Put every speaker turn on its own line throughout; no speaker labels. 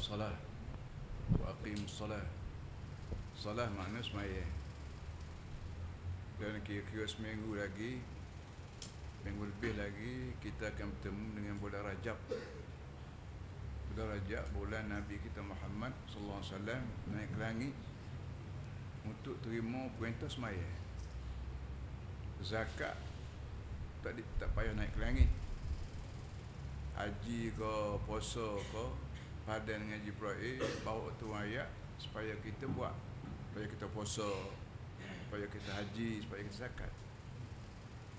salah wa aqimus salah. Salah makna sembahyang. Dan kira-kira seminggu lagi, minggu lebih lagi, kita akan bertemu dengan bulan Rajab. Bulan Rajab, bulan Nabi kita Muhammad sallallahu alaihi wasallam naik ke langit untuk terima perintah sembahyang. Zakat tak payah naik ke langit. Haji ke, puasa ke, padan dengan Jibril, bawa tu ayat supaya kita buat, supaya kita puasa, supaya kita haji, supaya kita zakat.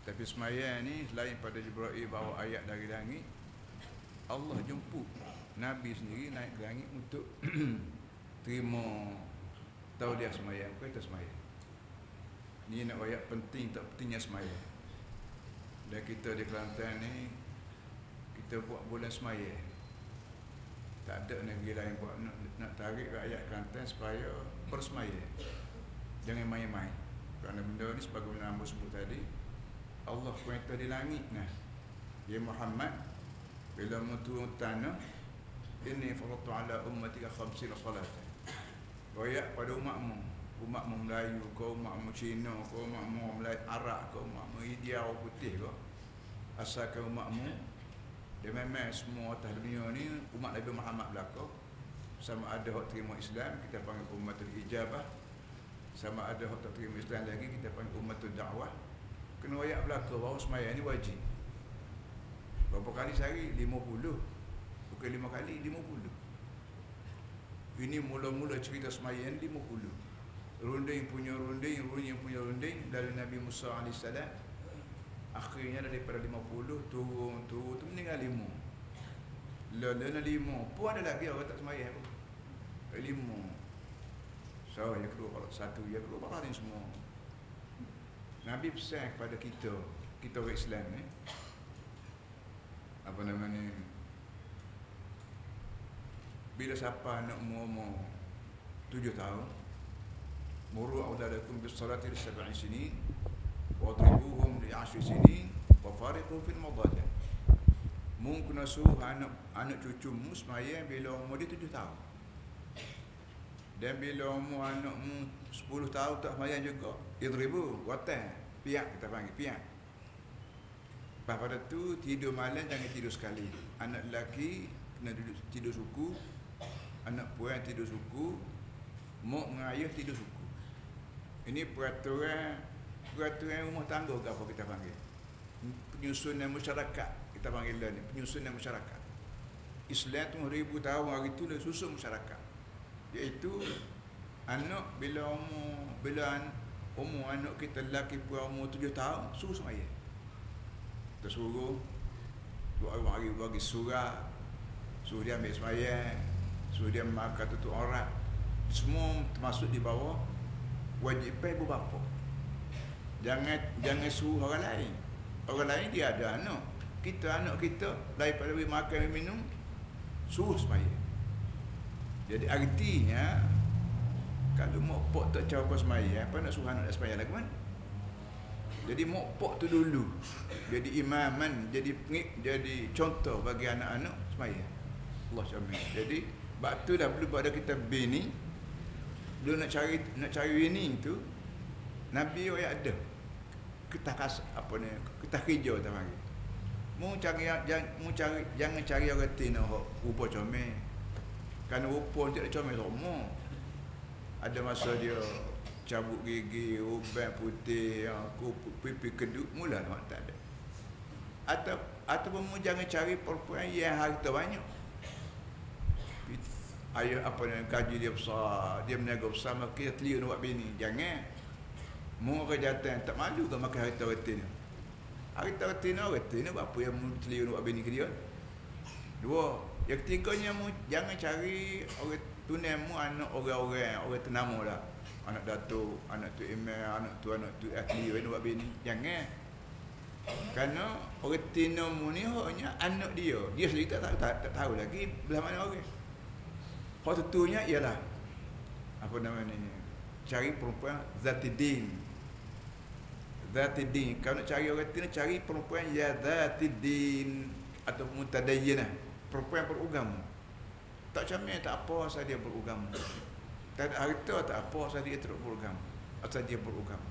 Tapi sembahyang ni selain pada Jibril bawa ayat dari langit, Allah jemput Nabi sendiri naik ke langit untuk terima tahu dia sembahyang, kita sembahyang. Ni nak ayat penting tak pentingnya sembahyang. Dan kita di Kelantan ni kita buat bulan sembahyang. Tak ada negeri lain buat nak tarik rakyat Kelantan supaya bersembahyang. Jangan main-main. Kerana benda ni sebagaimana hamba sebut tadi, Allah perintah di langit nah. Ya Muhammad, bila mu turun tanah, ini faratu ala ummatika 50 salat. Royak pada umatmu Melayu, kau umatmu Cina, kau umatmu Melayu Arab, kau umatmu India putih kau. Asalkan umatmu dia memang semua atas dunia ni umat Nabi Muhammad belaka. Sama ada hak terima Islam, kita panggil ummatul ijabah. Sama ada hak tak terima Islam lagi, kita panggil ummatul dakwah. Kena royak belaka bahawa sembahyang ni wajib. Berapa kali sehari? 50. Bukan 5 kali, 50. Ini mula-mula cerita sembahyang 50. Runding punya runding dari Nabi Musa AS. Akhirnya daripada 50 turun tu meninggal 5. Lelana 5 pun ada lagi orang tak sembahyang pun. 5. So yang kedua kalau satu, yang kedua bakal ni semua. Nabi pesan kepada kita orang Islam ni, apa nama ni, bila siapa nak umur 7 tahun, muru auladakum bis salati li 7 sinin wadribuhum li 10 sinin wa fariqu fil madaji'. Mungkin suruh anak cucumu sembahyang bila umur dia 7 tahun. Dan bila umur anakmu 10 tahun tak sembahyang juga, idribu, watan, piak kita panggil, piak. Lepas pada tu tidur malam jangan tidur sekali. Anak lelaki kena tidur suku, anak perempuan tidur suku, mak dengan ayah tidur suku. Ini peraturan rumah tangga ke apa kita panggil. Penyusunan masyarakat kita panggil lah ni, penyusunan masyarakat. Islam tu 1000 tahun hari tu dah susun masyarakat. Iaitu anak bila umur anak kita lelaki pun umur 7 tahun suruh sembahyang. Kita suruh 2 hari bagi surat, suruh dia ambil sembahyang, suruh dia makan tutup aurat. Semua termasuk di bawah wajiban ibu bapa. Jangan suruh orang lain. Orang lain dia ada anak. Anak kita daripada makan minum suruh sembahyang. Jadi artinya kalau mak pok tak cawa sembahyang, apa nak suruh anak sembahyang lagi mana? Jadi mak pok tu dulu jadi imaman, jadi contoh bagi anak-anak sembahyang. Allah jamin. Jadi bab tu dah perlu pada kita bini. Belum nak cari bini tu, Nabi ayat ada. Kita apa ni? Kita kerja tak panggil. Jangan cari orang tina rupa comel. Kerana rupa tidak comel semua. Ada masa dia cabut gigi, uban putih, pipi kedut, mula nak tak ada. Ataupun jangan cari perempuan yang harta banyak. Ayah apa ni, gaji dia besar, dia meniaga besar, maka dia telia nak buat bini. Jangan. Mu orang jantan tak malu ke makan harta retina. Harta retina buat apa yang mu telia nak buat bini ke dia? 2. Yang ketiganya, mu jangan cari orang tunai mu anak orang ternama lah. Anak datuk, anak tu email, anak tu ahli nak buat bini. Jangan. Kerana orang tina mu ni hanya anak dia. Dia sendiri tak tahu lagi belah mana orang. Hal tentunya ialah apa nama ni? Cari perempuan zatidin. Kalau nak cari orang tina, cari perempuan ya zatidin atau mutadayyinah, perempuan beragama. Tak comel tak apa asal dia beragama. Tak ada harta tak apa asal dia terus beragama. Asal dia beragama.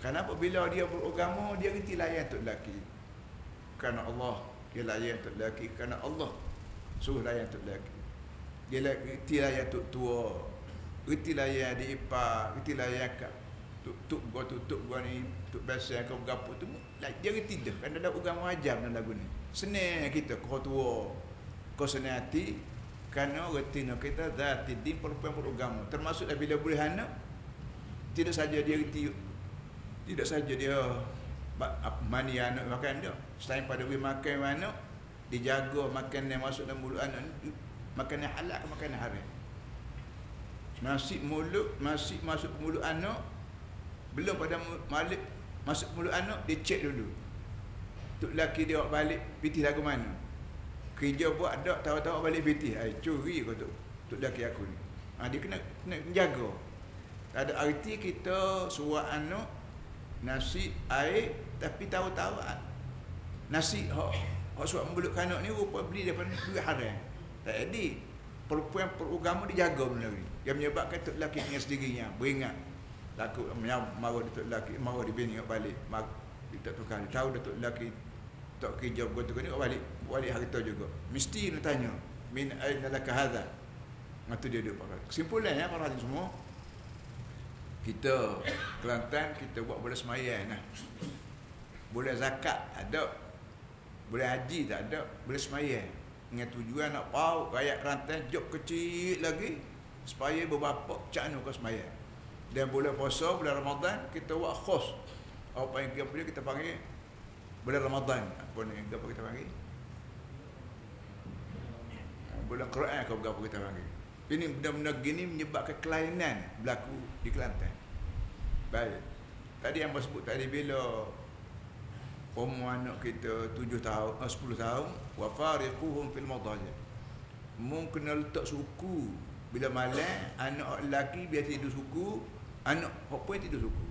Kenapa bila dia beragama dia reti layan tok lelaki. Kerana Allah dia layan tok lelaki kerana Allah suruh layan tok lelaki. Dia reti layan tok tua, reti layan adik ipar, reti layan kat tuk gua ni, tuk biasa kau gapo tu. Dia reti dah kan ada agama ajar dalam lagu ni. Senang kita kau tua, kau senang hati kerana reti nak kita zati din perempuan beragama. Termasuklah bila boleh anak tidak saja dia reti, tidak saja dia mani anak makan dia. Selain pada we makan anak, dijaga makan yang masuk dalam mulut anak, makan yang halal ke makan yang haram. Nasi masuk ke mulut anak, belum pada balik masuk ke mulut anak, dia cek dulu. Tok lelaki dia bawa balik pitih lagu mana. Kerja buat dak tahu-tahu balik pitih. Ai curi kau tok lelaki aku ni. Dia kena menjaga. Tak ada arti kita suruh anak nasi air tapi tahu-tahu nasi hak suap membelut kanak ni rupa beli daripada duit haram. Tak ada. Perempuan beragama dijaga benda ni. Yang menyebabkan tok lelaki dengan sendirinya beringat takut marah tok lelaki, marah di bini balik. Dia tak tukar. Tahu tok lelaki tak kerja begitu ni balik harta juga. Mesti nak tanya min aina laka hadha. Ngatu dia duk pakai. Kesimpulannya para hadirin semua, kita Kelantan kita buat bulan sembahyang nah. Bulan zakat ada, bulan haji tak ada, bulan sembahyang. Dengan tujuan nak bau rakyat Kelantan job kecil lagi supaya berbapa cak anu kau sembahyang. Dan bulan puasa, bulan Ramadan kita buat khos. Apa yang kita panggil bulan Ramadan. Apa ni apa kita panggil? Bulan Quran kau apa kita panggil. Ini benda-benda gini menyebabkan kelainan berlaku di Kelantan. Baik. Tadi yang sebut tadi bila umur anak kita 7 tahun, 10 tahun, wa fariquhum fil madaji. Mungkin letak suku bila malam anak lelaki biar tidur suku, anak perempuan tidur suku.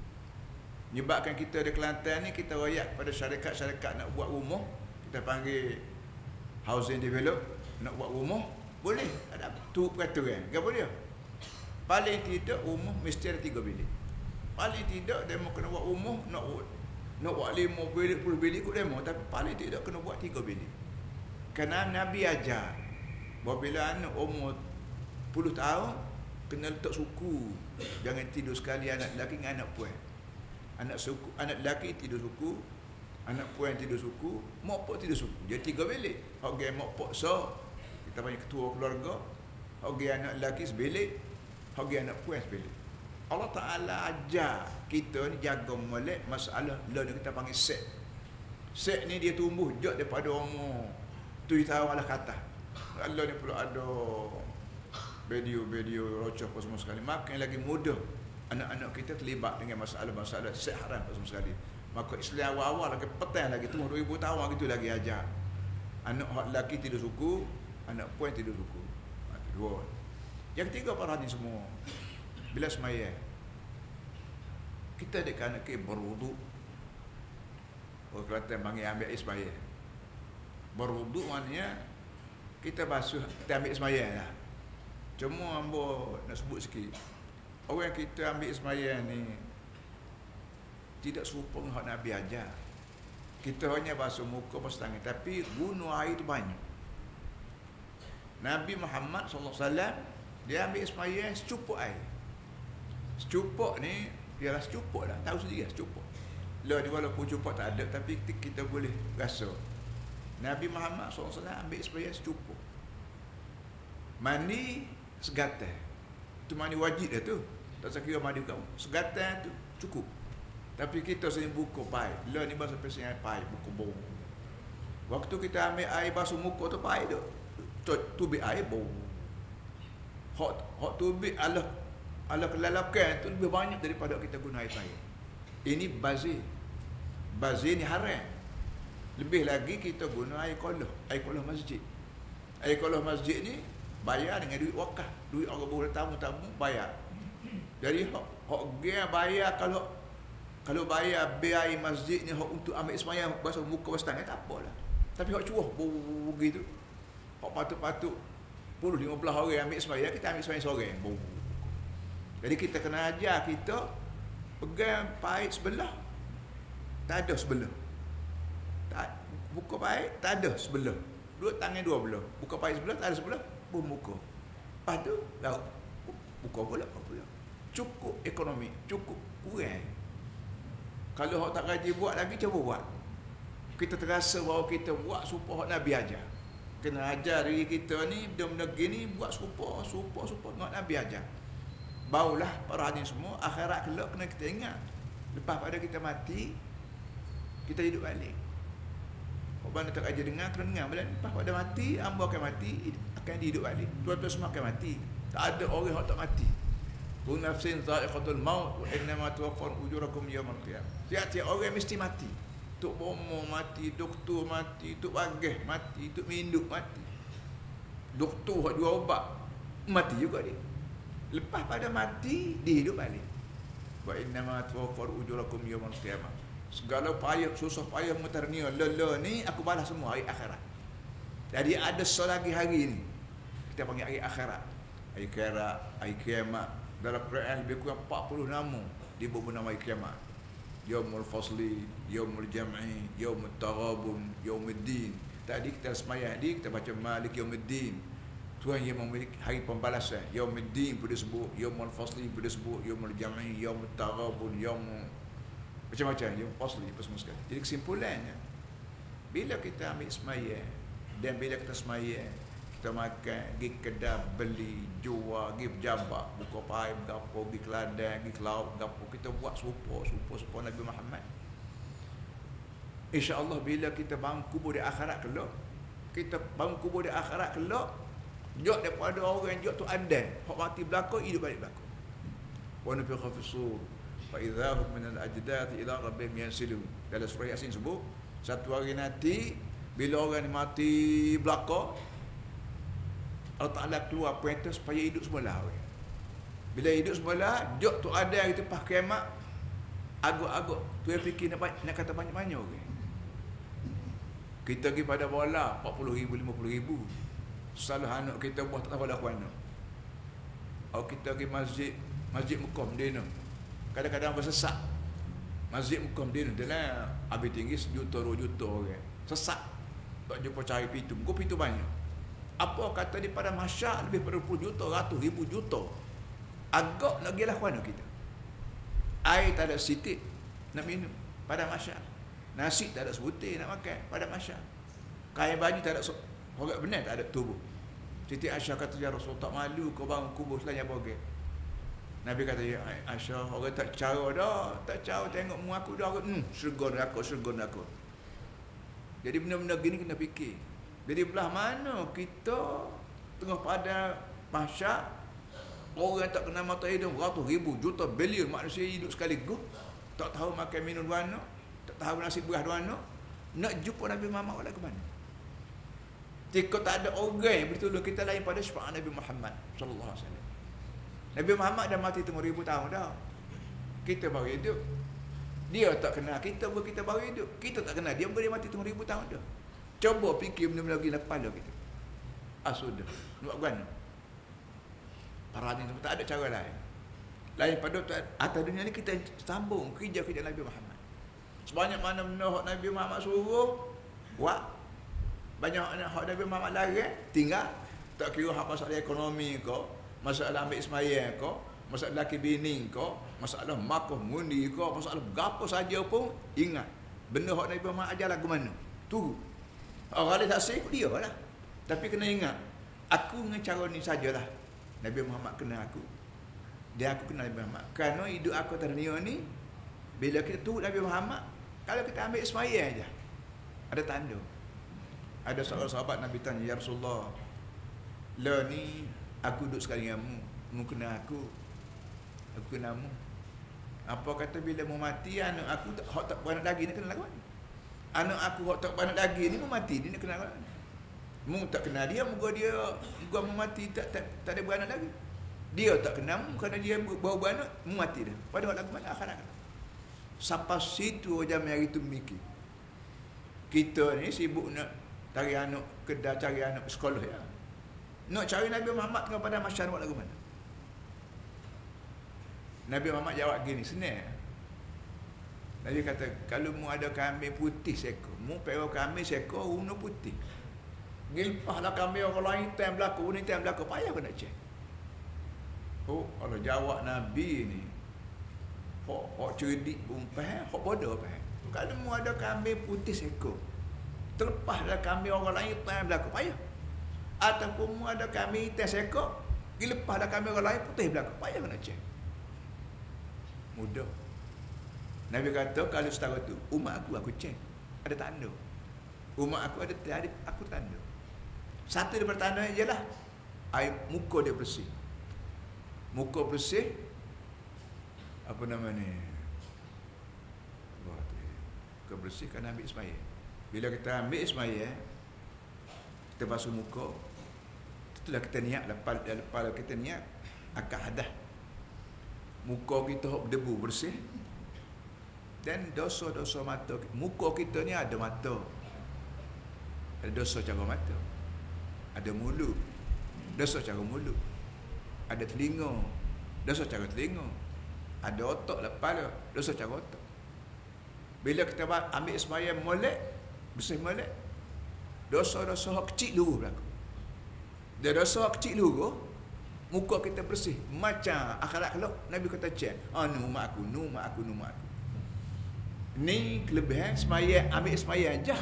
Menyebabkan kita di Kelantan ni kita royak pada syarikat-syarikat nak buat rumah, kita panggil housing develop, nak buat rumah boleh ada tu peraturan. Gapo dia? Paling tidak rumah mesti ada 3 bilik. Paling tidak demo kena buat rumah nak buat 5 bilik 10 bilik kot demo, tapi paling tidak kena buat 3 bilik. Kerana Nabi ajar bahawa bila anak umur 10 tahun kena letak suku. Jangan tidur sekali anak lelaki dengan anak puan. Anak lelaki tidur suku, anak puan tidur suku, mak pak tidur suku. Jadi 3 bilik. Hak game mak pak kita panggil ketua keluarga, hak anak lelaki sebilik, hak anak puan sebilik. Allah Ta'ala ajar kita ni jaga molek masalah lain kita panggil set. Set ni dia tumbuh jauh daripada umur 7 tahun lah kata. Allah ni pula ada video rocah apa semua sekali. Makin lagi mudah anak-anak kita terlibat dengan masalah-masalah set haram apa semua sekali. Maka Islam awal-awal lagi petang lagi tu 2000 tahun gitu lagi ajar. Anak lelaki tidur suku, anak puan tidur suku. Dua. Yang ketiga para hadirin semua, bila sembahyang kita dekat nak berwuduk. Orang Kelantan panggil ambil air sembahyang. Berwuduk maknanya kita basuh, kita ambil sembahyang lah. Cuma hamba nak sebut sikit, orang yang kita ambil sembahyang ni tidak serupa dengan hak Nabi ajar. Kita hanya basuh muka, basuh tangan, tapi guna air tu banyak. Nabi Muhammad SAW dia ambil sembahyang secupuk air. Secupuk ni ialah secupuk lah, tahu sendiri lah secupuk. Lah ni walaupun cupuk tak ada, tapi kita boleh rasa. Nabi Muhammad SAW ambil sembahyang secupuk. Mandi segatal. Itu mandi wajib dah tu. Tak saya kira mandi kamu. Segatal tu cukup. Tapi kita sering buka paip. Lah ni bahasa pesing paip, buka bau. Waktu kita ambil air basuh muka tu paip tu. Tubik air bau. Hak tubik Allah kelalakan tu lebih banyak daripada kita guna air paip. Ini bazir. Bazir ni haram. Lebih lagi kita guna air kolah masjid. Air kolah masjid ni bayar dengan duit wakaf. Duit orang boleh tamu-tamu bayar. Jadi hak dia bayar kalau bayar bil air masjid ni hak untuk ambil sembahyang basuh muka basuh tangan tak apalah. Tapi hak cuah begitu. Hak patut-patut 10-15 orang ambil sembahyang, kita ambil sembahyang seorang. Jadi kita kena ajar kita pegang paip sebelah, tak ada sebelah. Buka paip, tak ada sebelah. Dua tangan dua belah. Buka paip sebelah, tak ada sebelah, pun buka. Lepas tu, laut. Buka pula. Cukup ekonomi, cukup kurang. Kalau hak tak rajin buat lagi, cuba buat. Kita terasa bahawa kita buat supaya Nabi ajar. Kena ajar diri kita ni, benda-benda gini, buat supaya Nabi ajar. Barulah para hadirin semua, akhirat kelak kena kita ingat. Lepas pada kita mati, kita hidup balik. Orang tak ajar dengar, kena dengar balik. Lepas pada mati, hamba akan mati, akan hidup balik. Tuan-tuan semua akan mati. Tak ada orang yang tak mati. Kullu nafsin dha'iqatul maut wa innama tuwaffawna ujurakum yawmal qiyamah. Tiap-tiap orang mesti mati. Tok bomo mati, doktor mati, tok bagah mati, tok minduk mati. Doktor hak jual ubat mati juga dia. Lepas pada mati, dia hidup balik. Wa innama tuwaffawna ujurakum yawmal qiyamah. Segala payah, susah payah mutarnia lelah ni aku balas semua hari akhirat. Jadi ada selagi hari ni kita panggil hari akhirat. Hari akhirat, hari kiamat. Dalam Quran lebih kurang 40 nama diberi nama hari kiamat. Yaumul Fasli, Yaumul Jam'i, Yaumul Taghabun, Yaumuddin. Tadi kita semayang kita baca Malik Yaumuddin. Tuhan yang memiliki hari pembalasan. Yaumuddin pun disebut, Yaumul Fasli pun disebut, Yaumul Jam'i, Yaumul Taghabun, Yaumul macam-macam, Yaumul Fasli apa semua sekali. Jadi kesimpulannya, bila kita ambil semayang dan bila kita semayang, kita makan, pergi kedai, beli, jual, pergi pejabat, buka paip, gapo, pergi ke ladang, pergi ke laut, gapo. Kita buat serupa Nabi Muhammad. InsyaAllah bila kita bangun kubur di akhirat kelak, jok daripada orang jok tu ada, hak mati belakang, hidup balik belakang. Wa nufikha fi sur, fa idza hum min al-ajdati ila rabbihim yansilun. Dalam surah Yasin sebut, satu hari nanti bila orang mati belakang, Allah Ta'ala keluar perintah supaya hidup semula. Bila hidup semula, jok tu ada yang kita pas kiamat, agak-agak tu yang fikir nak kata banyak-banyak. Kita pergi pada bola 40,000, 50,000. Salah anak kita buat tak tahu dah mana. Kalau kita pergi masjid Mekah Medina, kadang-kadang bersesak. Masjid Mekah Medina dalam habis tinggi 1 juta 2 juta orang. Sesak. Tak jumpa cari pintu. Muka pintu banyak. Apa kata di pada masyarakat lebih pada 10 juta, 100,000 juta. Agak lagi lah mana kita. Air tak ada sitik nak minum pada masyarakat. Nasi tak ada sebutir nak makan pada masyarakat. Kain baju tak ada orang benar tak ada tubuh. Siti Aisyah kata, ya Rasul, tak malu kau bangun kubur selain apa. Nabi kata, ya Aisyah, orang tak cara dah, tak cara tengok mu aku dah, syurga neraka. Jadi benda-benda gini kena fikir. Jadi belah mana kita tengah pada masyarakat, orang tak kenal mata hidung, ratus ribu, juta, bilion manusia hidup sekaligus, tak tahu makan minum mana, tak tahu nasi beras mana, nak jumpa Nabi Muhammad ke mana? Jika tak ada orang yang bertolong kita lain pada syafaat Nabi Muhammad sallallahu alaihi wasallam. Nabi Muhammad dah mati 3,000 tahun dah. Kita baru hidup. Dia tak kenal kita, kita baru hidup. Kita tak kenal dia, dia mati 3,000 tahun dah. Cuba fikir benda-benda lagi dalam kepala kita. Sudah. Nak guna. Para hadirin tak ada cara lain. Lain pada atas dunia ni kita sambung kerja-kerja Nabi Muhammad. Sebanyak mana benda hak Nabi Muhammad suruh buat, banyak hak Nabi Muhammad larang tinggal. Tak kira hak masalah ekonomi ke, masalah ambil semayang ke, masalah laki bini ke, masalah makan mundi ke, masalah apa saja pun, ingat benda hak Nabi Muhammad ajar lagu mana. Tunggu. Orang lain tak saya ikut dia lah. Tapi kena ingat, aku dengan cara ni sajalah. Nabi Muhammad kena aku. Dan aku kena Nabi Muhammad. Kerana hidup aku atas dunia ni, bila kita turut Nabi Muhammad, kalau kita ambil semayang aja, ada tanda. Ada seorang sahabat Nabi tanya, ya Rasulullah, lah ni aku duduk sekali dengan mu kena aku kena mu. Apa kata bila mau mati, anak aku tak beranak lagi ni kena lagu mana? Anak aku tak beranak lagi ni mau mati, dia nak kena lagu mana? Mu tak kenal dia, muka dia mau mati tak ada beranak lagi. Dia tak kenal mu kerana dia baru beranak, mu mati dah. Pada waktu lagu mana? Akhirat. Sampai situ jam hari tu mikir. Kita ni sibuk nak cari anak kedai, cari anak sekolah ya. Nak cari Nabi Muhammad tengah pada masyarakat buat lagu mana? Nabi Muhammad jawab gini, senang. Nabi kata, kalau mu ada kambing putih seekor, mu perah kambing seekor warna putih. Gilpahlah kambing orang lain hitam berlaku, warna hitam berlaku, payah kau nak cek. Oh, kalau jawab Nabi ni, hok cerdik pun faham, hok bodoh faham. Kalau mu ada kambing putih seekor, terlepaslah kambing orang lain hitam berlaku, payah. Ataupun mu ada kambing hitam seekor, dilepaslah kambing orang lain putih berlaku, payah kau nak cek. Mudah. Nabi kata kalau setara tu umat aku cek ada tanda. Umat aku ada aku tanda. Satu daripada tanda ialah air muka dia bersih. Muka bersih apa nama ni? Kebersihkan ambil sembahyang. Bila kita ambil sembahyang, kita basuh muka. Itulah kita niat lepas kita niat akad hadas. Muka kita berdebu bersih. Dan dosa-dosa mata. Muka kita ni ada mata. Ada dosa cara mata. Ada mulut. Dosa cara mulut. Ada telinga. Dosa cara telinga. Ada otak lepas dia. Dosa cara otak. Bila kita ambil sembahyang molek, bersih molek, dosa-dosa kecil dulu berlaku. Dia dosa kecil dulu, muka kita bersih. Macam akhirat kelak Nabi kata cek, nu mak aku. Ni kelebihan sembahyang, ambil sembahyang je.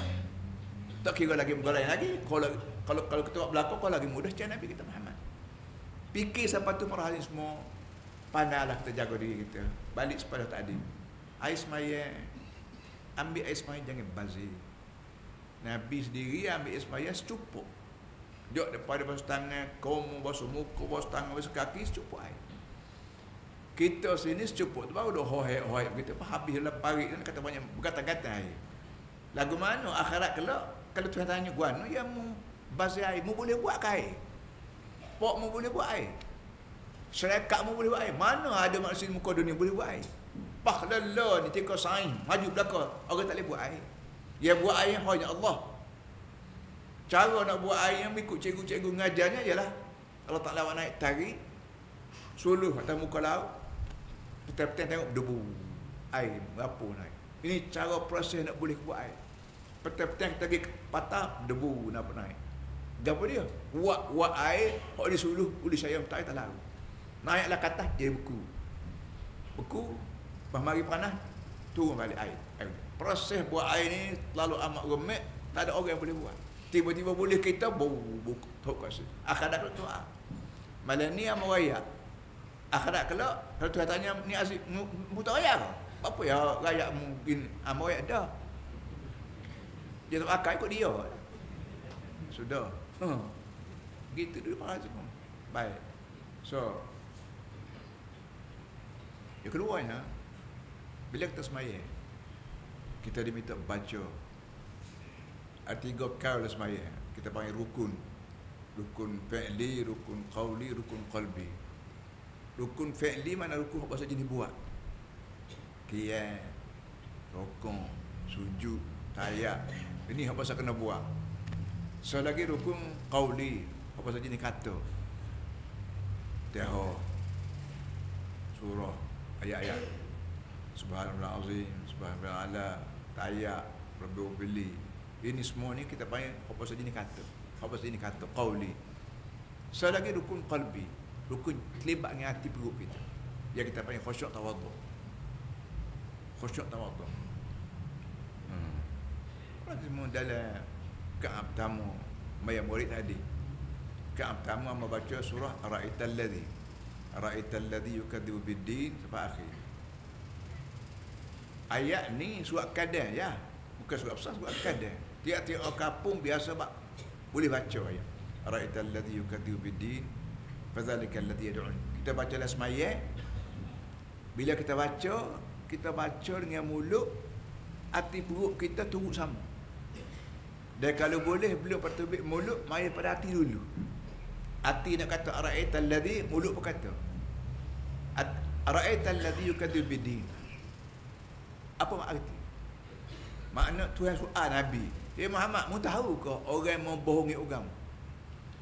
Tak kira lagi bergolai lagi. Kalau kita buat belakang, kau lagi mudah cek Nabi kita Muhammad. Fikir sampai tu para hadis semua. Pandailah kita jaga diri kita. Balik sepada tadi. Air sembahyang, ambil air sembahyang jangan bazir. Nabi sendiri ambil air sembahyang secukup. Jok daripada basuh tangan, kau basuh muka, basuh tangan, basuh kaki, secukup air. Kita sini secukup tu baru dah hoai kita habislah parik kan kata banyak berkata-kata air. Lagu mana akhirat kelak kalau Tuhan tanya gua no yang mu bazir air, mu boleh buat ke air? Pok mu boleh buat air? Syarikat mu boleh buat air? Mana ada manusia di muka dunia boleh buat air? Pak lala ni tika sain maju belakang orang tak boleh buat air. Yang buat air hanya Allah. Cara nak buat air yang ikut cikgu-cikgu ngajarnya ialah Allah Ta'ala awak naik tarik suluh atas muka laut, petang-petang tengok debu air berapa naik. Ini cara proses nak boleh buat air. Petang-petang kita pergi patah debu nak naik. Apa dia? Buat air hok disuluh boleh sayang tak air laut. Naiklah ke atas jadi beku mari panas turun balik air. Proses buat air ni terlalu amat rumit, tak ada orang yang boleh buat. Tiba-tiba boleh kita bau tok kasi. Akhirat tu malam ni amal raya. Akhirat kelak kalau Tuhan tanya ni asyik buta raya ke? Apa ya raya mungkin amal raya dah. Dia tak akal ikut dia. Sudah. Gitu dulu para semua. Baik. So yang keduanya, bila kita sembahyang, kita diminta baca. Ada 3 perkara sembahyang. Kita panggil rukun. Rukun fi'li, rukun qawli, rukun qalbi. Rukun fi'li mana rukun apa saja dibuat. Qiyam, rukun, sujud, tayat. Ini apa saja kena buat. Selagi rukun qawli, apa saja ni kata. Tiada surah, ayat-ayat. Subhanallah azim, subhanallah, tayat, rabbil bili. Ini semua ni kita panggil apa saja ni kata. Apa saja ni kata qauli. Selagi rukun qalbi, rukun terlibat dengan hati perut kita. Yang kita panggil khusyuk tawaduk. Khusyuk tawaduk. Semua dalam Ka'ab tamu mayam murid tadi. Ka'ab tamu membaca surah Ara'aital ladzi yukadzibu bid-din sampai akhir. Ayat ni surat Qadah ya. Bukan surat besar, surat Qadah. Tiap-tiap kampung biasa boleh baca ayat. Ara'aital ladzi yukadzibu bid-din fadzalikal ladzi yad'un. Kita bacalah sembahyang. Bila kita baca dengan mulut, hati perut kita turut sama. Dan kalau boleh beliau pertubik mulut mari pada hati dulu. Hati nak kata ara'aital ladzi, mulut pun kata ara'aital ladzi yukadzibu bid-din. Apa makna? Makna Tuhan soal Nabi, Muhammad, mu tahu ke orang yang membohongi agama?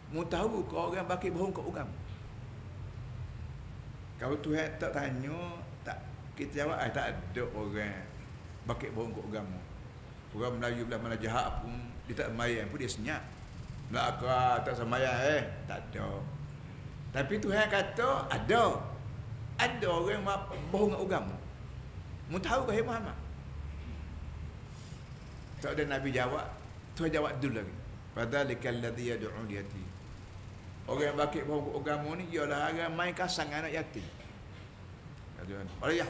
Mu tahu kau orang baki bohong kat agama. Kalau Tuhan tak tanya, tak kita jawab tak ada orang baki bohong kat agama. Orang Melayu belah mana jahat pun dia tak sembahyang pun dia senyap. Melaka tak sembahyang tak ada. Tapi Tuhan kata ada. Ada orang bohong kat agama. Mu tahu ke Muhammad? Tak ada Nabi jawab. Tuhan jawab dulu lagi. Fadzalikal ladzi yad'u al-yatim. Orang yang bakit bohong agama ni ialah orang main kasang anak yatim.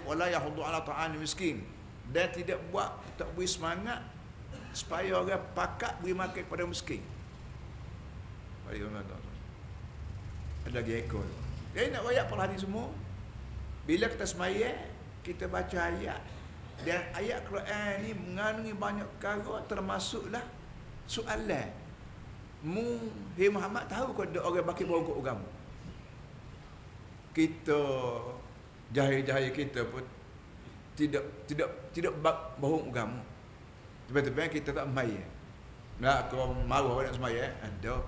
Wala yahuddu ala ta'am miskin. Dan tidak tak beri semangat supaya orang pakat beri makan kepada miskin. Ada lagi ekor. Jadi nak royak para hadis semua. Bila kita sembahyang, kita baca ayat. Dan ayat Quran ni mengandungi banyak perkara, termasuklah soalan. Muhammad tahu kau ada orang bakit bohong kat agama. Kita jahil-jahil kita pun tidak bohong agama. Tiba-tiba kita tak sembahyang. Nak kau mahu nak sembahyang ada.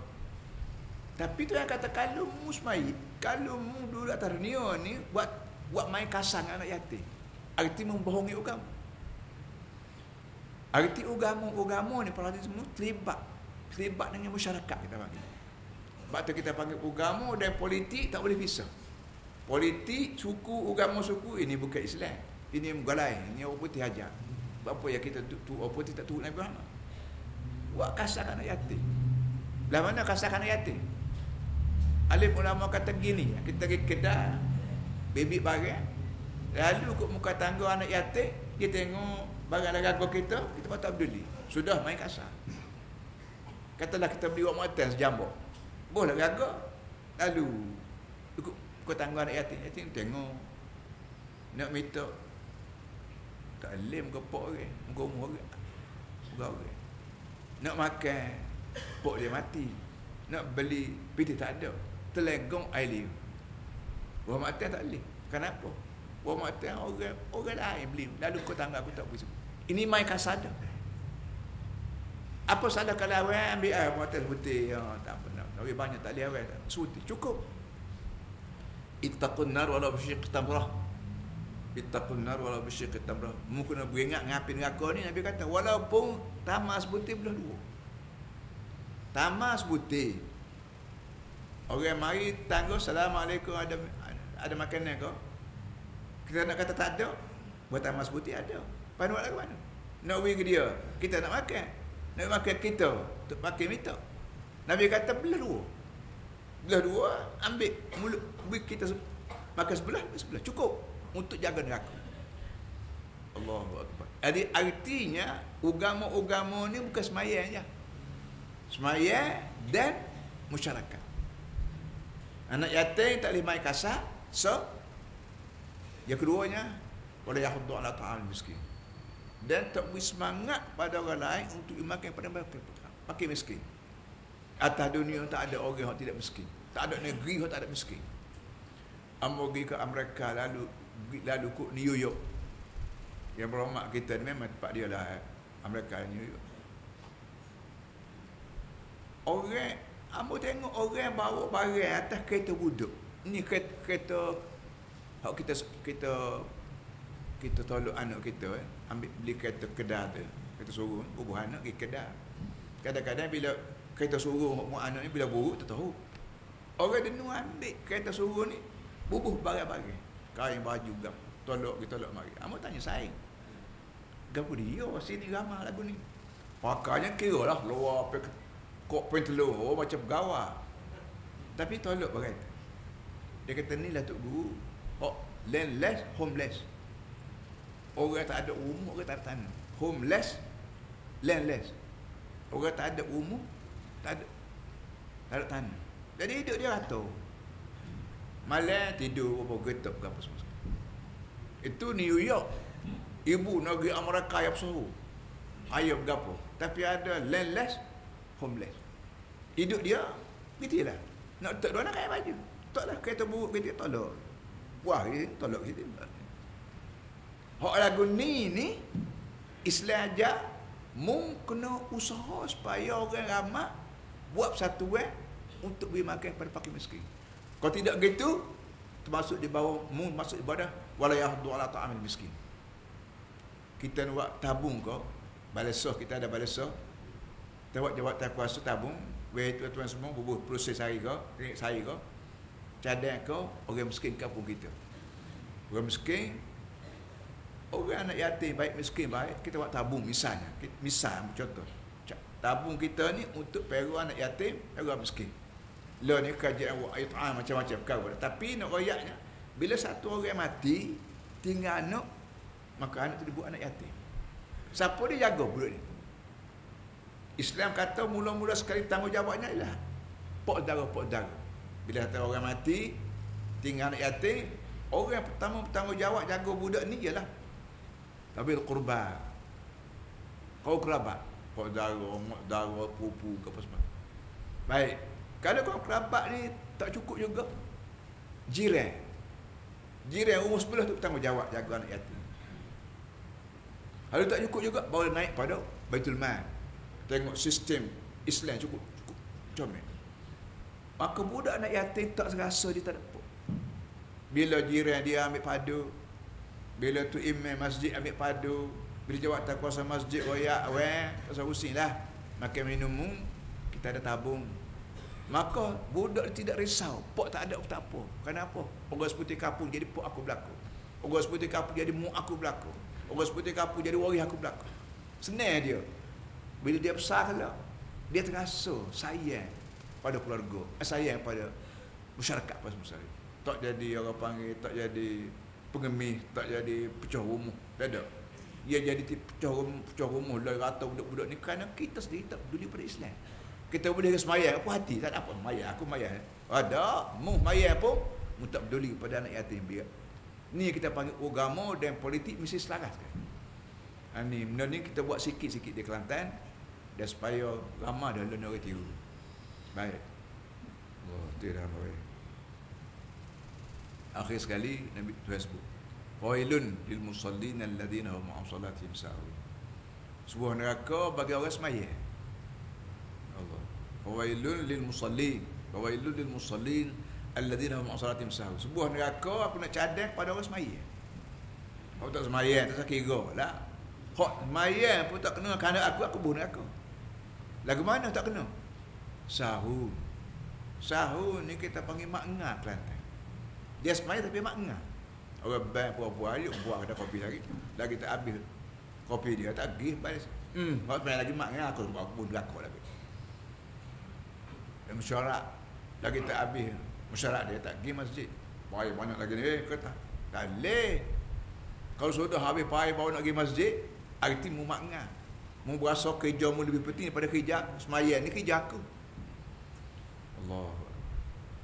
Tapi tu yang kata kalau mu sembahyang, kalau mu dulu atas dunia ni buat main kasang anak yatim. Arti membohongi agama. Arti agama ni para hadis semua terlibat dengan masyarakat kita panggil. Sebab tu kita panggil agama dan politik tak boleh pisah. Politik, suku, agama suku ini bukan Islam. Ini menggalai, ini orang putih ajar. Sebab apa yang kita orang putih tak turut Nabi Muhammad? Buat kasar anak yatim. Lah mana kasar anak yatim? Alim ulama kata gini, kita pergi kedai, bebek barang, lalu kat muka tangga anak yatim, dia tengok barang lagu kita pun tak peduli. Sudah main kasar. Katalah kita beli wak muatan sejambok. Boleh gagak. Lalu ikut tangga anak yatim tengok. Nak minta tak alim ke pok orang, muka umur orang. Nak makan, pok dia mati. Nak beli, piti tak ada. Telegong air liu. Wak muatan tak boleh. Kenapa? Wak muatan orang lain beli. Lalu ikut tangga aku tak boleh. Ini main kasar dah. Apa salah kalau awak ambil air muatan putih? Tak benar. Lebih banyak tak boleh awak. Suti. Cukup. Ittaqun nar walau bisyiq tamrah. Ittaqun nar walau bisyiq tamrah. Mungkin nak beringat ngapin neraka ni Nabi kata walaupun tamas putih belah dua. Tamas putih. Orang mari tangga assalamualaikum ada makanan ke? Kita nak kata tak ada. Buat tamas putih ada. Panu nak ke mana? Nak beri ke dia. Kita nak makan. Nak makan kita untuk pakai minta. Nabi kata belah dua. Belah dua, ambil mulut kita makan sebelah cukup untuk jaga neraka. Allahu akbar. Jadi artinya agama ni bukan sembahyang je. Sembahyang dan masyarakat. Anak yatim tak boleh main kasar. So yang keduanya wala yahuddu ala ta'am miskin. Dan tak beri semangat pada orang lain untuk makan pada pakai miskin. Atas dunia tak ada orang yang tidak miskin. Tak ada negeri yang tak ada miskin. Amo pergi ke Amerika lalu ke New York. Yang berhormat kita ni memang tempat dia lah Amerika New York. Orang amo tengok orang bawa barang atas kereta buduk. Ni kereta hak kita tolong anak kita ambil beli kereta kedai tu, kereta suruh bubuh anak pergi kedai. Kadang-kadang bila kereta suruh mu anak ni bila buruk tak tahu. Orang dia ambil kereta suruh ni bubuh barang-barang. Kain baju gam, tolak mari. Amo tanya saing. Gapo dia sini ramah lagu ni. Pakainya kira lah luar kok pen telur macam gawa. Tapi tolak barang. Dia kata ni lah tok guru. Landless, homeless. Orang tak ada rumah, orang tak ada tanah. Homeless, landless. Orang tak ada rumah, tak ada tanah. Jadi hidup dia rata. Malam tidur apa getap ke apa semua. Itu New York. Ibu negeri Amerika yang suruh. Ayam gapo. Tapi ada landless, homeless. Hidup dia gitulah. Nak tak dua nak kaya baju. Taklah kereta buruk kita tolak. Wah, ini tolak kita. Hak lagu ni Islam ajar mung kena usaha supaya orang ramai buat persatuan untuk beri makan pada fakir miskin. Kalau tidak gitu, termasuk di bawah masuk ibadah wala yahdu ala ta'amil miskin. Kita nak buat tabung kau, balesah kita ada balesah. Kita buat jawatan kuasa tabung, weh tuan-tuan semua bubuh proses hari kau, ringgit sehari kau. Cadang kau orang miskin kampung kita. Orang miskin, orang anak yatim baik miskin baik, kita buat tabung misalnya. Misal contoh. Tabung kita ni untuk peru anak yatim, peru miskin. Lah ni kajian it'am macam-macam kau. Tapi nak royaknya, bila satu orang mati, tinggal anak, maka anak tu dibuat anak yatim. Siapa dia jaga budak ni? Islam kata mula-mula sekali tanggungjawabnya ialah pok dara. Bila kata orang mati, tinggal anak yatim, orang yang pertama bertanggungjawab jaga budak ni ialah tabil qurba. Kau kerabat. Pok dara, mak dara, pupu ke apa semua. Baik. Kalau kau kerabat ni tak cukup juga, jiran umur sebelah tu bertanggungjawab jaga anak yatim. Kalau tak cukup juga, baru naik pada Baitul Mal. Tengok sistem Islam cukup comel. Maka budak anak yatim tak serasa dia tak dapat. Bila jiran dia ambil padu, bila tu imam masjid ambil padu, bila jawatan kuasa masjid royak, pasal pusing lah, makan minum, kita ada tabung. Maka budak tidak risau, pok tak ada tak apa. Kenapa? Orang seputih kapur jadi pok aku berlaku. Orang seputih kapur jadi mu aku berlaku. Orang seputih kapur jadi waris aku berlaku. Senang dia. Bila dia besar lah, dia terasa sayang pada keluarga, sayang pada masyarakat pas besar. Tak jadi orang panggil, tak jadi pengemis, tak jadi pecah rumah. Tak ada. Dia jadi pecah rumah lah rata budak-budak ni kerana kita sendiri tak peduli pada Islam. Kita boleh semayang, apa hati? Tak ada apa, mayang, aku mayang. Ada, mu mayang pun, mu tak peduli pada anak yatim dia. Ni kita panggil agama dan politik mesti selaras. Ni benda ni kita buat sikit-sikit di Kelantan dan supaya ramah dan orang tiru. Baik. Tu dah baik. Akhir sekali Nabi Facebook. Wailun lil musallin alladhina hum an salatihim sahun. Sebuah neraka bagi orang sembahyang. Allah. Wailun lil musallin, wailun lil musallin alladhina hum an salatihim sahun. Sebuah neraka aku nak cadang pada orang sembahyang. Orang tak sembahyang tak kira lah. Hak sembahyang pun tak kena kerana aku bunuh neraka. Lagu mana tak kena? Sahun. Sahun ni kita panggil makna Kelantan. Dia sembahyang tapi makna. Orang bank puan-puan ayuk buat ada kopi lagi. Dah kita habis kopi dia tak pergi balas. Kau main lagi maknya aku pun belakang lagi. Dan mesyuarat dah kita habis mesyuarat dia tak pergi masjid. Baik banyak lagi ni kata. Tak boleh. Kalau sudah habis pai bawa nak pergi masjid, arti mu makna. Mu berasa kerja mu lebih penting daripada kerja sembahyang ni kerja aku. Allah.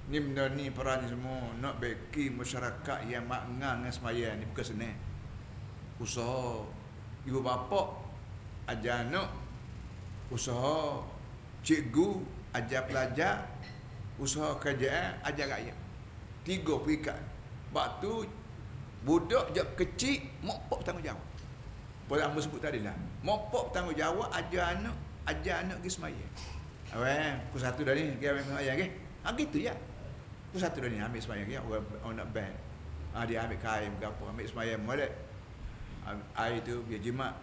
Ni benda ni para ni semua nak beki masyarakat yang makna dengan sembahyang ni bukan senang. Usaha ibu bapa ajar anak, usaha cikgu ajar pelajar, usaha kerajaan ajar rakyat. 3 perikat. Bab tu budak jak kecil mak pak tanggungjawab. Pada hamba sebut tadi lah. Mak pak tanggungjawab ajar anak pergi sembahyang. Pukul 1 dah ni pergi ambil sembahyang ke? Gitu ya. Pukul 1 dah ni ambil sembahyang ke? Orang nak ban. Dia ambil kain ke apa, ambil sembahyang molek. Air tu biar jimat.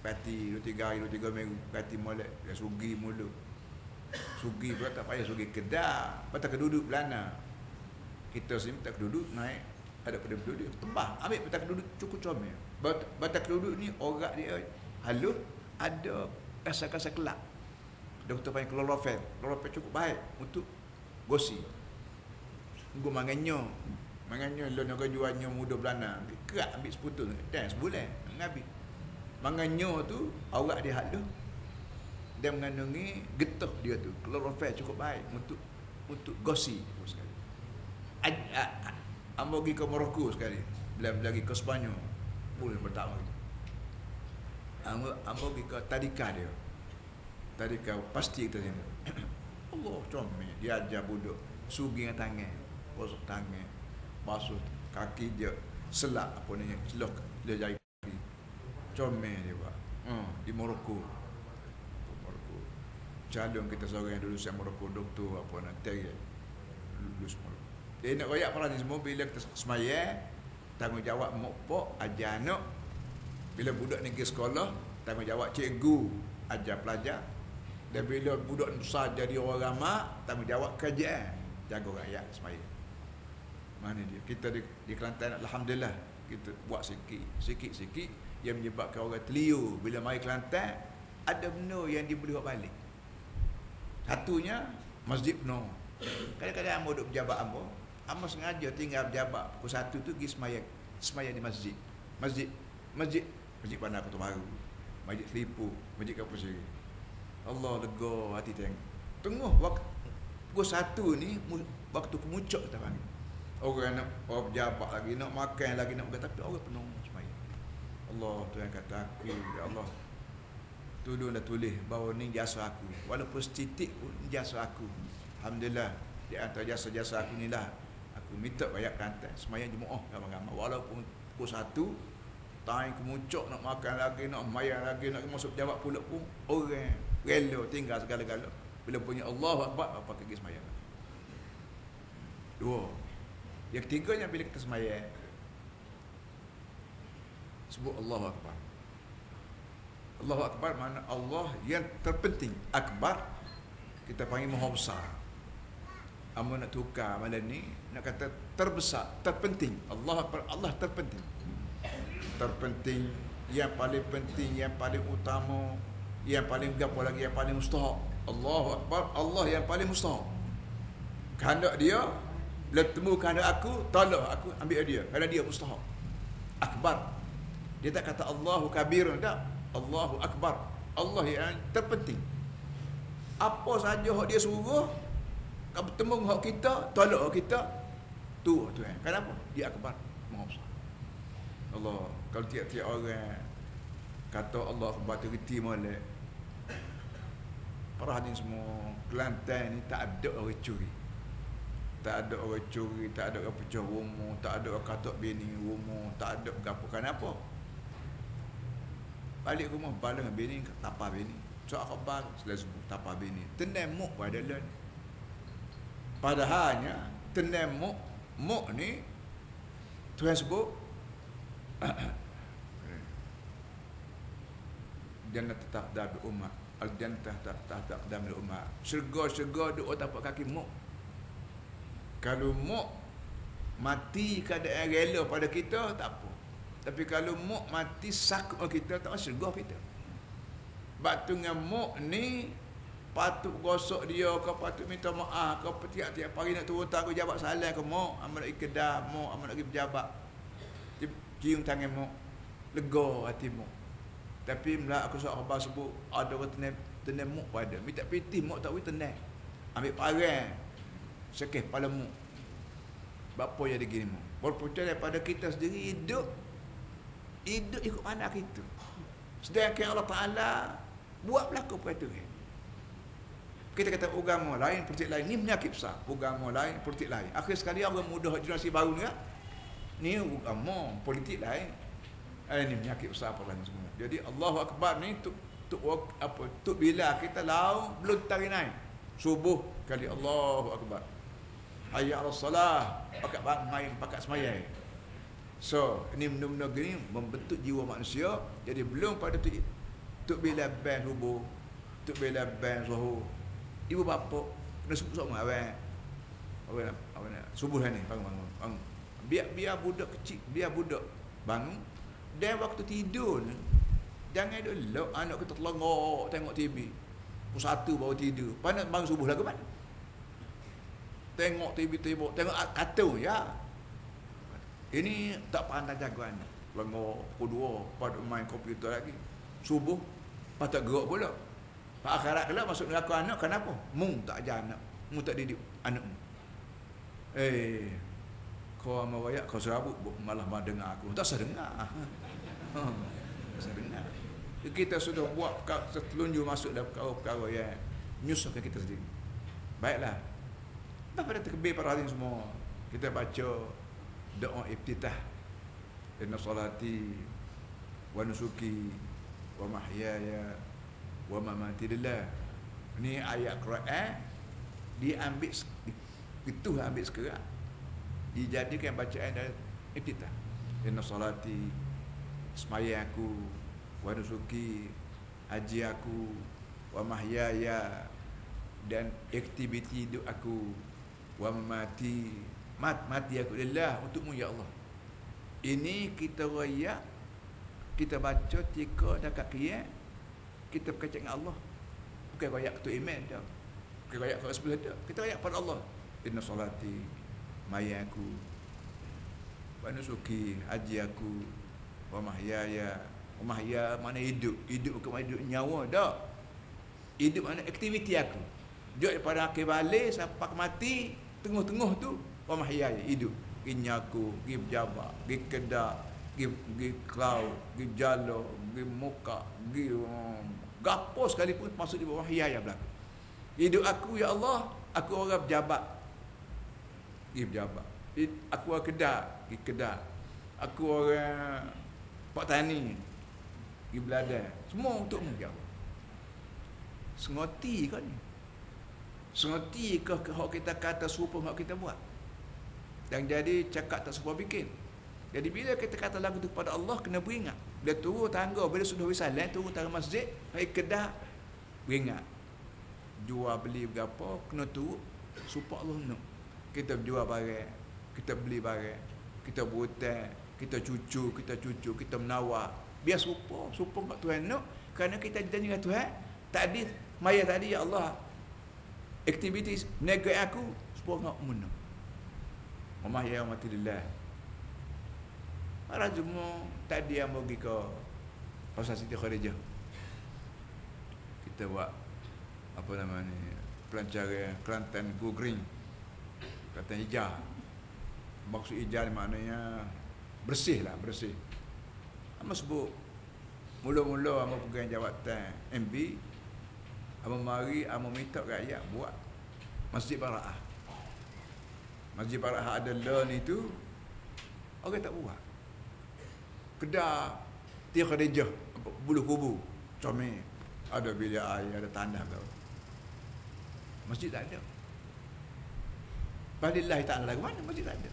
Pati 2-3 hari, 2-3 minggu pati molek. Dia sugi mulut. Sugi pula tak payah sugi kedah. Patah keduduk belana. Kita sini patah keduduk naik. Ada pada keduduk tembah. Ambil patah keduduk cukup comel. Patah keduduk ni orang dia halus. Ada kasa-kasa kelak. Doktor panggil klorofen. Klorofen cukup baik untuk gosi. Gua manganyo. Manganyo lo nak jualnya muda belana. Kerak ambil seputul. Dan sebulan habis. Manganyo tu awak dia halus. Dia mengandungi getah dia tu. Klorofen cukup baik untuk gosi sekali. Ambo pergi ke Morocco sekali. Belum lagi ke Sepanyol. Bulan pertama itu. Ambo pergi ke tadika dia. Tadika pasti kita sini. Allah comel. Dia ajar budak sugi dengan tangan, gosok tangan, basuh kaki dia, selak apa ni, celok dia jari kaki. Comel dia buat. Di Morocco. Morocco. calon kita seorang yang lulusan Morocco, doktor apa nanti lulus Morocco. Dia nak royak para ni semua bila kita semaya, tanggungjawab mak pak ajar anak. Bila budak ni pergi sekolah, tanggungjawab cikgu ajar pelajar. Dan bila budak besar jadi orang ramai, tanggungjawab kerajaan jaga rakyat semaya. Mana dia? Kita di Kelantan alhamdulillah kita buat sikit yang menyebabkan orang terliur bila mai Kelantan ada benda yang dia boleh buat balik. Satunya masjid penuh. Kadang-kadang amba duduk pejabat amba sengaja tinggal pejabat pukul 1 tu pergi semaya di masjid Bandar Kota Baru, Masjid Selipu, Masjid Kapal Seri. Allah lega hati tengok. Tengah waktu pukul 1 ni waktu kemuncak kita panggil. Orang pejabat lagi nak makan lagi nak makan, tapi orang penuh semaya. Allah Tuhan kata aku, ya Allah, tudung dah tulis bahawa ni jasa aku, walaupun setitik pun ni jasa aku. Alhamdulillah, di antara jasa-jasa aku ni lah aku minta banyak Kelantan sembahyang Jumaat ramai-ramai, walaupun pukul 1 time kemuncak nak makan lagi, nak mayang lagi, nak masuk pejabat pula pun orang rela tinggal segala-gala. Bila punya Allahu Akbar apa pergi sembahyang. Dua. Yang ketiganya bila kita sembahyang sebut Allahu Akbar. Allahu Akbar makna Allah yang terpenting. Akbar kita panggil Maha Besar. Amun nak tukar malam ni nak kata terbesar, terpenting. Allahu Akbar, Allah terpenting. Terpenting, yang paling penting, yang paling utama, yang paling gapo lagi, yang paling mustahak. Allahu Akbar, Allah yang paling mustahak. Kehendak dia, bila temu kehendak aku, tolak aku ambil dia, kerana dia mustahak. Akbar. Dia tak kata Allahu kabir, tak. Allahu Akbar. Allah yang terpenting. Apa saja hak dia suruh, kalau bertemu hak kita, tolak hak kita, tu Tuhan. Kenapa? Dia Akbar, Maha Besar. Allah, kalau tiap-tiap orang kata Allah Akbar tu reti molek. Para hadirin semua, Kelantan ni tak ada orang curi. Tak ada orang curi, tak ada orang pecah rumah, tak ada orang katak bini rumah, tak ada apa. Kenapa? Balik rumah balik dengan bini, tapah bini. So akhbar selesai tapah bini. Tenang muk pada lan. Padahalnya tenang muk ni Tuhan sebut jannah taqdam umat, al-jannah taqdam umat. Syurga duk tapak kaki muk. Kalau muk mati keadaan rela pada kita tak apa. Tapi kalau muk mati sakut kita, tak syurga kita. Batu dengan muk ni patut gosok dia ke, patut minta maaf ke, tiap-tiap hari nak turun tanggungjawab salah ke muk, amal nak pergi kedah muk, amal nak pergi pejabat. Cium tangan muk, lega hati muk. Tapi mula aku suruh khabar sebut ada orang tenang muk pada. Minta pitih muk tak boleh tenang. Ambil parang sekeh kepala muk. Bapa jadi gini muk. Berputar daripada kita sendiri hidup ikut mana kita. Sedangkan Allah Ta'ala buat berlaku peraturan. Kita kata agama lain, politik lain. Ni penyakit besar. Agama lain, politik lain. Akhir sekali orang muda generasi baru ni, ni agama, politik lain. Ini penyakit besar apa lain semua. Jadi Allahu Akbar ni tu bila kita lau belum tarik naik. Subuh kali Allahu Akbar. Hayya 'alas salah, pakat main, pakat semayang. So, ini benda-benda gini membentuk jiwa manusia. Jadi belum pada tu bila ban subuh, tu bila ban zuhur. Ibu bapa kena sebut semua awak subuh ni bangun. Biar budak kecil, biar budak bangun. Dan waktu tidur ni jangan dulu anak kita terlengok tengok TV. Pukul 1 baru tidur. Pandai bangun subuh lah ke mana? Tengok TV, tengok kartun ya. Ini tak pandai jaga anak. Lengok pukul 2 pada main komputer lagi. Subuh patut gerak pula. Pak akhirat kelak masuk neraka anak kenapa? Mung tak ajar anak. Mung tak didik anakmu. Kau amal wayak kau serabut malah dengar aku. Tak usah dengar. Tak usah dengar. Kita sudah buat tertelunjuk masuk dalam perkara-perkara yang menyusahkan kita sendiri. Baiklah. Pada terkebir para hadirin semua, kita baca doa iftitah. Inna salati wa nusuki wa mahyaya wa mamati lillah Ni ayat Quran diambil itu ambil sekarang. Dijadikan bacaan dalam iftitah. Inna salati, semaya aku, wa nusuki, haji aku, wa mahyaya, dan aktiviti hidup aku, wa mamati, mati aku lillah, untukmu ya Allah. Ini kita raya, kita baca tika dekat qiyam, kita berkata dengan Allah. Bukan raya ketua iman dah. Bukan raya ke sebelah dah. Kita raya pada Allah. Inna salati, maya aku, wa nusuki, haji aku, wa mahyaya. Mahya mana hidup. Hidup bukan hidup nyawa dah. Hidup mana aktiviti aku. Jauh daripada akhir balik sampai mati, tengah-tengah tu wa mahyaya, hidup. Pergi nyaku, pergi berjabat, pergi kedak, pergi kelau, pergi jalo, pergi muka, pergi gapo sekalipun masuk di bawah mahyaya berlaku. Hidup aku ya Allah, aku orang berjabat. Pergi berjabat. Aku orang kedak, pergi kedak. Aku orang pak tani, pergi beladang. Semua untukmu ya Allah. Sengoti kan ni. Sengoti ke hak kita kata serupa hak kita buat. Dan jadi cakap tak serupa bikin. Jadi bila kita kata lagu tu kepada Allah, kena beringat. Dia turun tangga, bila sudah bersalam, turun tangga masjid, pergi kedah, beringat. Jual beli berapa, kena turun, supaya Allah nak. Kita jual barang, kita beli barang, kita berhutang, kita cucu, kita menawar. Biar serupa kat Tuhan nak. Kerana kita janji dengan Tuhan, tadi, maya tadi, ya Allah, aktiviti negeri aku, supaya nak menang. Wa mahya mati lillah. Para semua tadi yang pergi ke Pasar Siti Khadijah. Kita buat apa nama ni, pelancaran Kelantan Go Green. Kelantan hijau. Maksud hijau maknanya bersih lah, bersih. Ama sebut mula-mula ama pegang jawatan MB, ama mari ama minta rakyat buat Masjid Baraah. Masjid Baraah ada learn itu, orang tak buat. Kedah Siti Khadijah, bulu kubu, comel, ada bilik air, ada tanah kau. Masjid tak ada. Padillah ta'ala ke mana masjid tak ada.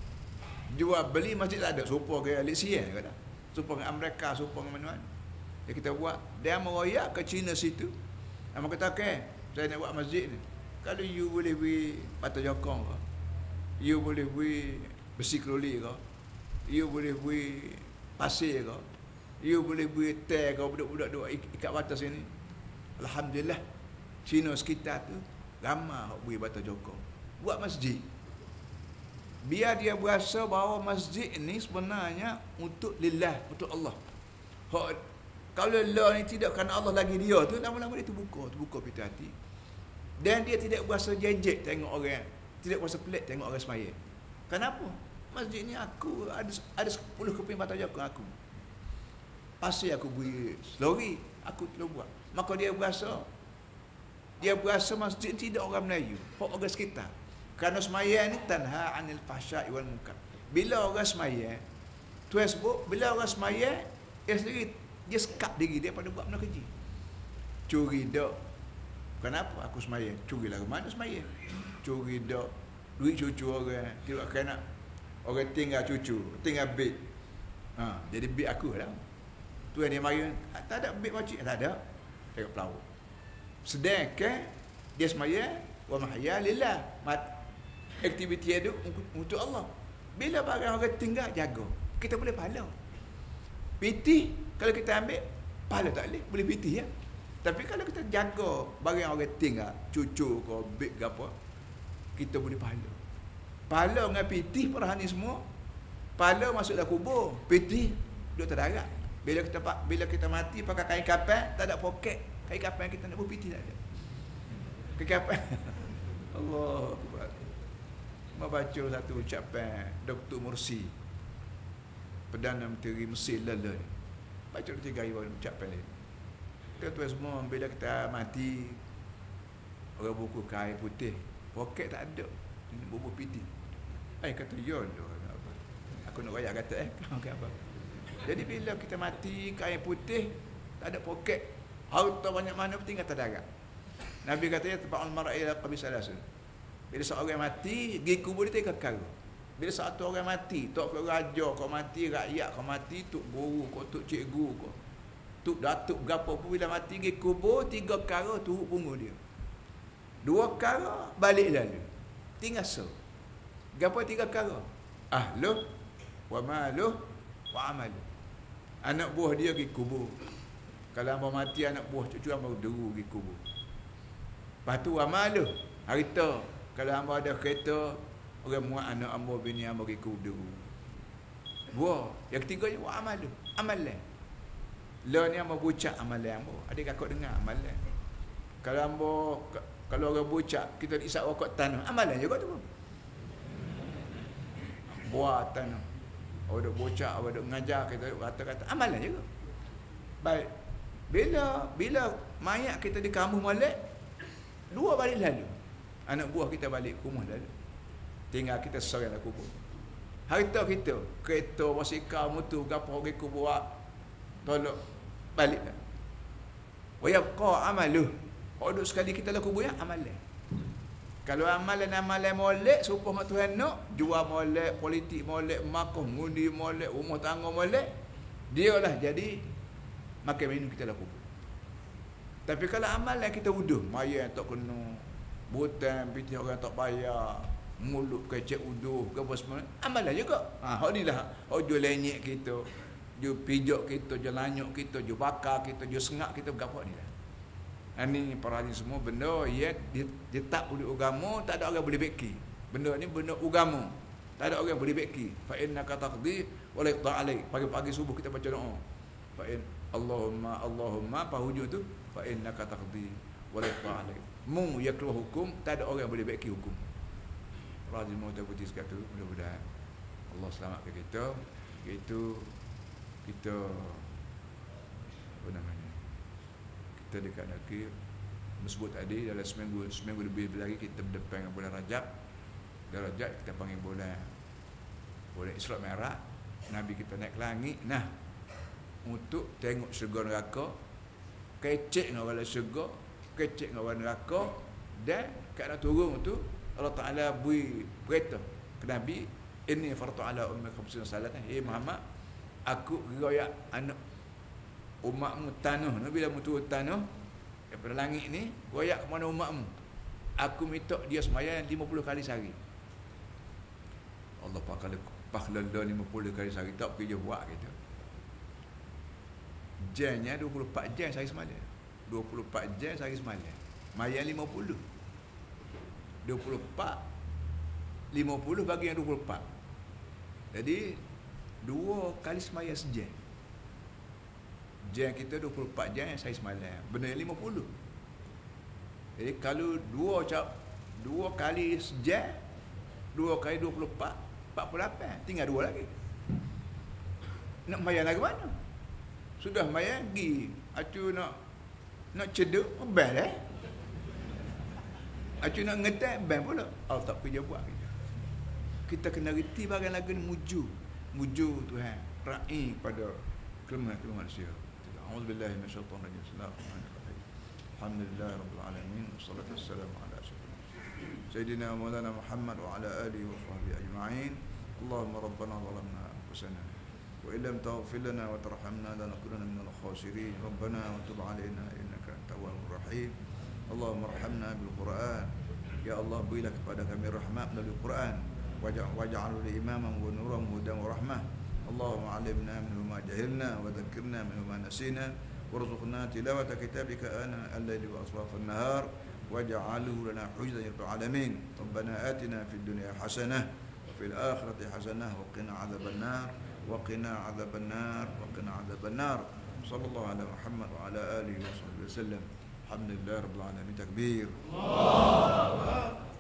Jual beli masjid tak ada. Supaya ke Malaysia kata. Supaya ke Amerika, supaya ke mana-mana. Dia kita buat, dia meroyak ke China situ. Nama kata, okay, saya nak buat masjid ni. Kalau you boleh beri batu jokong ke, you boleh beri besi keroli ke, you boleh beri pasir ke, you boleh beri teh ke, budak-budak duk ikat batas sini. Alhamdulillah, Cina sekitar tu ramai hok beri batu jokong. Buat masjid. Biar dia berasa bahawa masjid ni sebenarnya untuk lillah, untuk Allah. Hok, kalau Allah ni tidak kerana Allah lagi dia tu, lama-lama dia terbuka pintu hati. Dan dia tidak berasa jejek tengok orang, tidak berasa pelik tengok orang semaya. Kenapa? Masjid ni aku ada 10 keping batu jokong aku. Pasir aku beri selori, aku telah buat. Maka dia berasa masjid tidak orang Melayu, orang sekitar. Kerana semaya ni tanha anil fahsya'i wal munkar. Bila orang semaya, Tuhan sebut, bila orang semaya, dia sendiri, dia sekat diri dia pada buat benda keji. Curi dak. Kenapa aku semaya? Curilah ke mana semaya? Curi dak. Duit cucu orang, tidak kena orang tinggal cucu, tinggal beg. Jadi beg aku lah. Tuan dia mari, tak ada beg makcik, tak ada. Tengok pelaut. Sedangkan dia semaya, wa mahya lillah. Aktiviti hidup untuk Allah. Bila barang orang tinggal, jaga. Kita boleh pahala. Pitih, kalau kita ambil, pahala tak boleh. Boleh pitih ya. Tapi kalau kita jaga barang orang tinggal, cucu ke, beg ke apa, kita boleh pahala. Pahala dengan pitih perah ni semua, pahala masuk dalam kubur, pitih duduk terdarat. Bila kita mati pakai kain kapan, tak ada poket. Kain kapan kita nak berpitih tak ada. Kain kapan. Allah Akbar. Baca satu ucapan Dr. Mursi, Perdana Menteri Mesir Lala ni. Baca 3 hari baru ucapan dia. Tuan-tuan semua, bila kita mati, orang buku kain putih, poket tak ada. Ini bubur piti. Kata, ya Allah. Aku nak rayak kata, apa. Jadi bila kita mati, kain putih, tak ada poket. Harta banyak mana pun tinggal terdarat. Nabi katanya tafa'ul mar'i ila qabri salasun. Bila seorang mati, pergi kubur dia tiga perkara. Bila satu orang mati, tok ke raja, kau mati, rakyat kau mati, tok guru, kau tok cikgu kau, tok datuk gapo pun bila mati pergi kubur, tiga perkara turut punggung dia. Dua perkara balik lalu. Tinggal so. Gapo tiga perkara? Ahluh wa maluh wa amaluh. Anak buah dia pergi kubur. Kalau hamba mati anak buah cucu hamba deru pergi kubur. Lepas tu amaluh, harta. Kalau hamba ada kereta, orang muat anak hamba bini hamba pergi kubur. Buah. Yang ketiganya wa amaluh, amalan. Lah ni hamba bucak amalan hamba. Adik kakak dengar amalan. Kalau orang bucak, kita isap rokok tanah, amalan juga tu. Buah tanah. Orang duk bucak, orang duk mengajar, kita kata-kata, amalan juga. Baik. Bila mayat kita di kampung balik, dua balik lalu. Anak buah kita balik rumah lalu. Tinggal kita seorang nak kubur. Harta kita, kereta, basikal, motor, gapo pergi kubur, tolak balik lah. Wa yabqa amaluh. Kalau duduk sekali kita lah kubur ya, amalan. Kalau amalan molek, serupa mak Tuhan nak, jual molek, politik molek, makan, ngundi molek, rumah tangga molek, dia lah jadi makan minum kita lah kubur. Tapi kalau amalan kita uduh, maya yang tak kena, butan, piti orang tak bayar, mulut kecek uduh, apa semua, amalan juga. Hak ni lah, hak jual lenyek kita, jual pijak kita, jual lanyuk kita, jual bakar kita, jual sengak kita, berapa ni lah. Ini para hadis semua benda dia tak oleh agama, tak ada orang boleh beki. Benda ni benda agama, tak ada orang boleh beki. Fa innaka taqdi wa la yuqda alaik. Pagi-pagi subuh kita baca doa. Fa in Allahumma pa hujung tu fa innaka taqdi wa la yuqda alaik. Mu ya keluar hukum, tak ada orang boleh beki hukum. Para hadis mau tahu sekali tu, mudah-mudahan Allah selamatkan kita. Itu kita apa namanya? Kita dekat lagi sebut tadi dalam seminggu lebih lagi kita berdepan dengan bulan Rajab. Bulan Rajab kita panggil bulan Isra Mi'raj. Nabi kita naik ke langit untuk tengok syurga neraka, kecek dengan wala syurga, kecek dengan wala neraka, dan kat nak turun tu Allah Taala beri berita ke Nabi, ini faratu ala ummi khamsina salatan, Muhammad, aku royak anak umatmu tanah ni, bila mu turun tanah daripada langit ni, royak ke mana umatmu, aku minta dia sembahyang 50 kali sehari. Allah pahala 50 kali sehari, tak pergi buat kita. Jamnya 24 jam sehari semalam. 24 jam sehari semalam. Mayang 50. 24 50 bagi yang 24. Jadi 2 kali sembahyang sejam. Jam kita 24 jam saya semalam. Benda 50. Jadi kalau 2 kali sejam, 2 kali 24, 48. Tinggal 2 lagi. Nak bayar lagi mana? Sudah bayar pergi. Acu nak cedek, ban Acu nak ngetek, ban pula. Allah tak pergi buat kita. Kita kena reti bagian lagu ni muju Tuhan, ra'i pada kelemahan manusia. A'udzubillahi minasyaitonir rajim. Bismillahirrahmanirrahim. Alhamdulillahirabbil alamin. Wassalatu wassalamu ala sayyidina Maulana Muhammad wa ala alihi wa sahbihi ajma'in. Allahumma rabbana zalamna anfusana wa illam taghfir lana wa tarhamna lanakunanna minal khasirin. Rabbana wa tub 'alaina innaka antat tawwabur rahim. Allahumma arhamna bil Qur'an. Ya Allah, berilah kepada kami rahmat melalui Quran. Waj'alhu li imaman wa nuran wa hudan wa rahmah. Allahumma 'allimna minhu ma jahilna wa dhakkirna minhu ma nasina warzuqna tilawata kitabika ana al-laili wa atrafan nahar waj'alhu lana hujjatan ya rabbal alamin. Rabbana atina fid dunya hasanah wa fil akhirati hasanah wa qina 'adzaban nar wa qina 'adzaban nar wa qina 'adzaban nar. Sallallahu ala Muhammad wa ala alihi wa sahbihi wasallam. Alhamdulillah rabbil alamin. Takbir. Allah.